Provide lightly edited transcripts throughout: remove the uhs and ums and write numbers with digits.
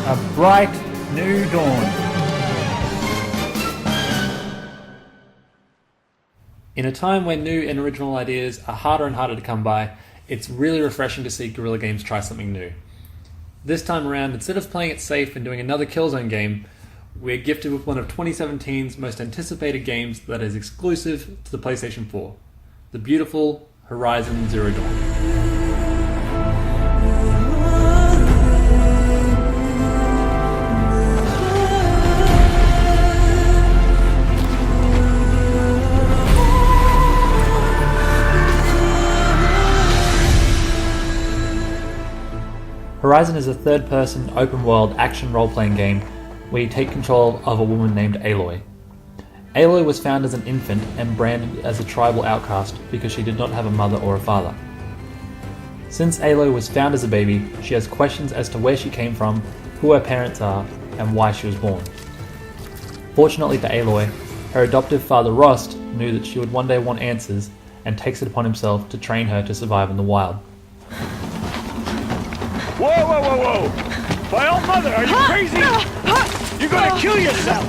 A bright new dawn. In a time when new and original ideas are harder and harder to come by, it's really refreshing to see Guerrilla Games try something new. This time around, instead of playing it safe and doing another Killzone game, we're gifted with one of 2017's most anticipated games that is exclusive to the PlayStation 4, the beautiful Horizon Zero Dawn. Horizon is a third-person, open-world action role-playing game where you take control of a woman named Aloy. Aloy was found as an infant and branded as a tribal outcast because she did not have a mother or a father. Since Aloy was found as a baby, she has questions as to where she came from, who her parents are, and why she was born. Fortunately for Aloy, her adoptive father Rost knew that she would one day want answers and takes it upon himself to train her to survive in the wild. Whoa, whoa, whoa, whoa! My old mother, are you crazy? You're gonna kill yourself!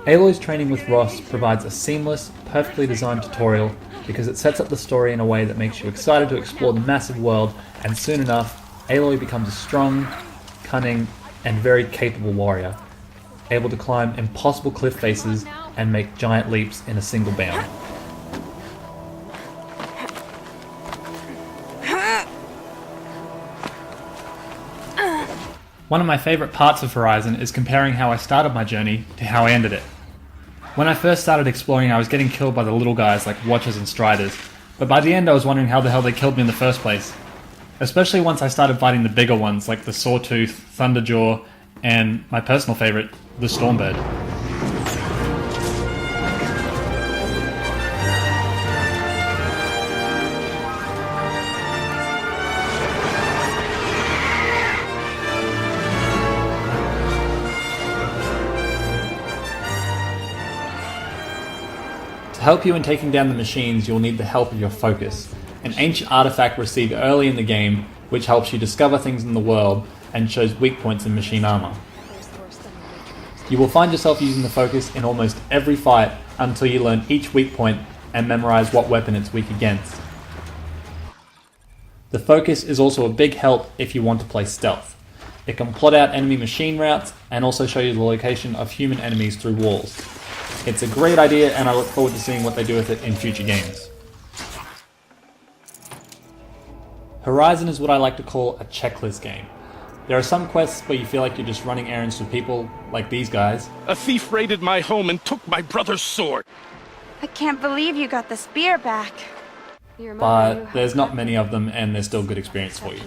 Aloy's training with Ross provides a seamless, perfectly designed tutorial because it sets up the story in a way that makes you excited to explore the massive world, and soon enough, Aloy becomes a strong, cunning, and very capable warrior, able to climb impossible cliff faces and make giant leaps in a single bound. One of my favourite parts of Horizon is comparing how I started my journey to how I ended it. When I first started exploring, I was getting killed by the little guys like Watchers and Striders, but by the end I was wondering how the hell they killed me in the first place. Especially once I started fighting the bigger ones like the Sawtooth, Thunderjaw, and my personal favourite, the Stormbird. To help you in taking down the machines, you'll need the help of your focus, an ancient artifact received early in the game which helps you discover things in the world and shows weak points in machine armor. You will find yourself using the focus in almost every fight until you learn each weak point and memorize what weapon it's weak against. The focus is also a big help if you want to play stealth. It can plot out enemy machine routes and also show you the location of human enemies through walls. It's a great idea and I look forward to seeing what they do with it in future games. Horizon is what I like to call a checklist game. There are some quests where you feel like you're just running errands for people like these guys. A thief raided my home and took my brother's sword. I can't believe you got the spear back. But there's not many of them and they're still good experience for you.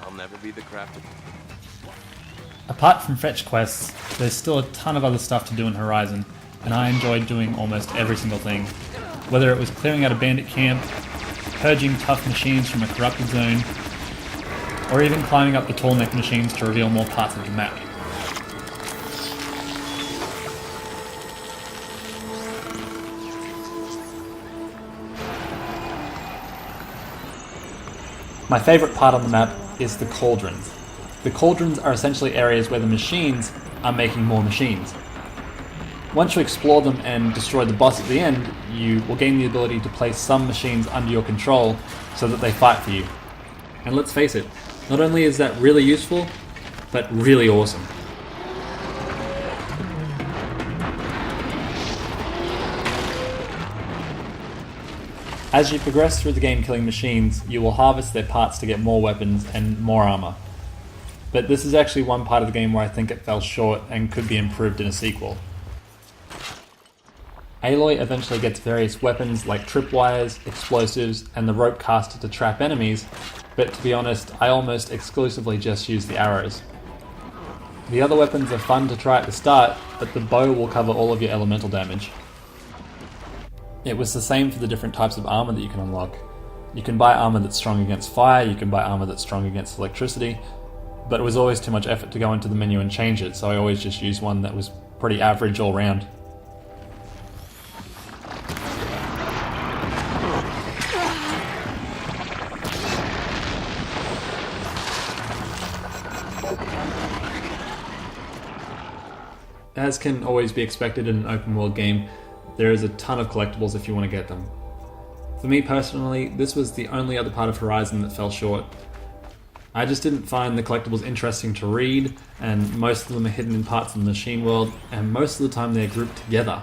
I'll never be the crafted. Apart from fetch quests, there's still a ton of other stuff to do in Horizon, and I enjoyed doing almost every single thing. Whether it was clearing out a bandit camp, purging tough machines from a corrupted zone, or even climbing up the tall neck machines to reveal more parts of the map. My favourite part on the map is the cauldrons. The cauldrons are essentially areas where the machines are making more machines. Once you explore them and destroy the boss at the end, you will gain the ability to place some machines under your control so that they fight for you. And let's face it, not only is that really useful, but really awesome. As you progress through the game killing machines, you will harvest their parts to get more weapons and more armor. But this is actually one part of the game where I think it fell short and could be improved in a sequel. Aloy eventually gets various weapons like tripwires, explosives, and the rope caster to trap enemies, but to be honest, I almost exclusively just use the arrows. The other weapons are fun to try at the start, but the bow will cover all of your elemental damage. It was the same for the different types of armor that you can unlock. You can buy armor that's strong against fire, you can buy armor that's strong against electricity, but it was always too much effort to go into the menu and change it, so I always just used one that was pretty average all round. as can always be expected in an open world game, there is a ton of collectibles if you want to get them. For me personally, this was the only other part of Horizon that fell short. I just didn't find the collectibles interesting to read, and most of them are hidden in parts of the machine world, and most of the time they're grouped together.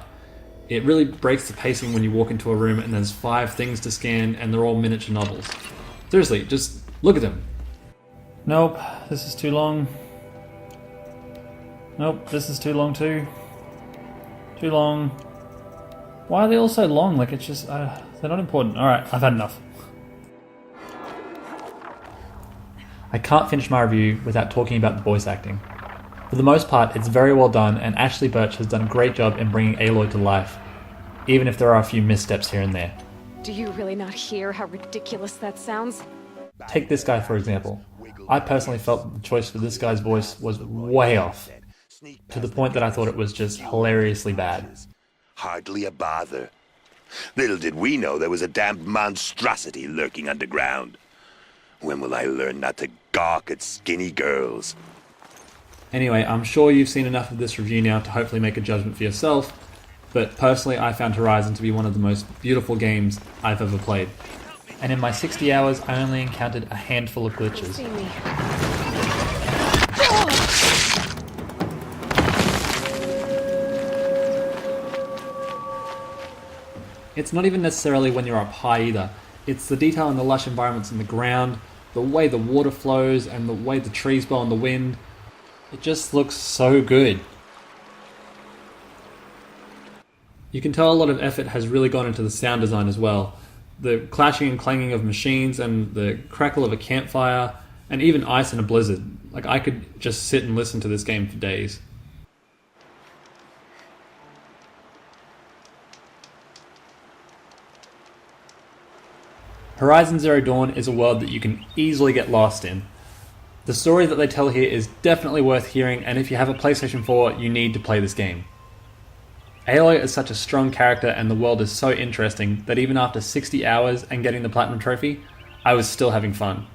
It really breaks the pacing when you walk into a room and there's 5 things to scan and they're all miniature novels. Seriously, just look at them. Nope, this is too long. Nope, this is too long too. Too long. Why are they all so long? Like, it's just, they're not important. Alright, I've had enough. I can't finish my review without talking about the voice acting. For the most part, it's very well done, and Ashley Birch has done a great job in bringing Aloy to life, even if there are a few missteps here and there. Do you really not hear how ridiculous that sounds? Take this guy for example. I personally felt that the choice for this guy's voice was way off, to the point that I thought it was just hilariously bad. Hardly a bother. Little did we know there was a damned monstrosity lurking underground. When will I learn not to gawk at skinny girls? Anyway, I'm sure you've seen enough of this review now to hopefully make a judgment for yourself, but personally I found Horizon to be one of the most beautiful games I've ever played. And in my 60 hours, I only encountered a handful of glitches. See me. It's not even necessarily when you're up high either. It's the detail in the lush environments in the ground, the way the water flows, and the way the trees blow in the wind. It just looks so good. You can tell a lot of effort has really gone into the sound design as well. The clashing and clanging of machines and the crackle of a campfire, and even ice in a blizzard. Like, I could just sit and listen to this game for days. Horizon Zero Dawn is a world that you can easily get lost in. The story that they tell here is definitely worth hearing, and if you have a PlayStation 4, you need to play this game. Aloy is such a strong character and the world is so interesting that even after 60 hours and getting the Platinum Trophy, I was still having fun.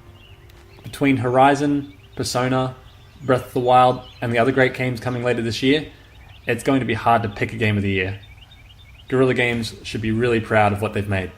Between Horizon, Persona, Breath of the Wild, and the other great games coming later this year, it's going to be hard to pick a game of the year. Guerrilla Games should be really proud of what they've made.